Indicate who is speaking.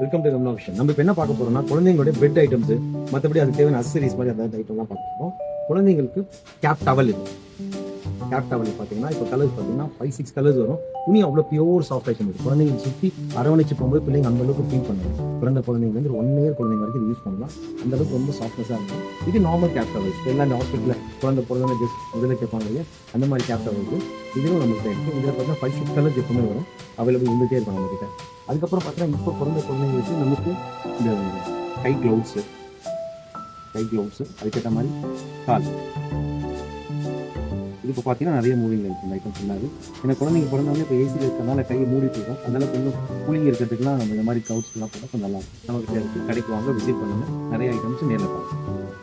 Speaker 1: Welcome to நம்ம விஷயம். நம்ம இப்போ என்ன பார்க்க போறோம்னா குழந்தைங்களுடைய பெட் ஐட்டம்ஸ், மற்றபடி அதுக்கு தேவையான அக்சசரிஸ் மாதிரி அந்த ஐட்டம்லாம் பார்க்க போகிறோம். குழந்தைங்களுக்கு கேப் டவல் இது. கேப் டவல் பார்த்தீங்கன்னா இப்போ கலர்ஸ் பார்த்தீங்கன்னா 5-6 கலர்ஸ் வரும். துணி அவ்வளோ பியூர் சாஃப்ட் ஐட்டம் இருக்குது. குழந்தைங்களுக்கு சுற்றி அரவணைச்சு போகும்போது பிள்ளைங்க அந்த அளவுக்கு ஃபீல் பண்ணுவாங்க. பிறந்த குழந்தைங்க வந்து 1 இயர் குழந்தைங்க வரைக்கும் யூஸ் பண்ணலாம். அந்த அளவுக்கு ரொம்ப சாஃப்ட்னஸாக இருக்கும். இது நார்மல் கேப் டவல்ஸ். எல்லாம் இந்த ஹாஸ்பிட்டலில் குழந்தை ஜஸ்ட் முதல்ல கேட்பாங்க இல்லையா, அந்த மாதிரி கேப் டவல்ஸ் இதுவும் நம்மகிட்ட இருக்குது. இதில் பார்த்தீங்கன்னா 5-6 கலர்ஸ் எப்பவுமே வரும், அவைலபிள் இருந்துகிட்டே இருக்கும் நம்மகிட்ட. அதுக்கப்புறம் பார்த்தீங்கன்னா இப்போ பிறந்த குழந்தைங்களுக்கு நமக்கு இந்த கை க்ளவுஸு அதுக்கேற்ற மாதிரி கால் இது இப்போ பார்த்தீங்கன்னா நிறைய மூவிங் இருக்குது இந்த ஐட்டம் ஃபுல்லாக. ஏன்னா குழந்தைங்க பிறந்தவொடனே இப்போ ஏசியில் இருக்கிறதுனால கையை மூடிட்டு இருக்கும். அதனால கொஞ்சம் கூலிங் இருக்கிறதுக்குலாம் நம்ம இந்த மாதிரி க்ளவுஸ்லாம் போட்டால் கொஞ்சம் நல்லா இருக்கும். நமக்கு இருக்குது, கடைக்கு வாங்க, விசிட் பண்ணுங்கள், நிறைய ஐட்டம்ஸ் நேரில் பார்க்கலாம்.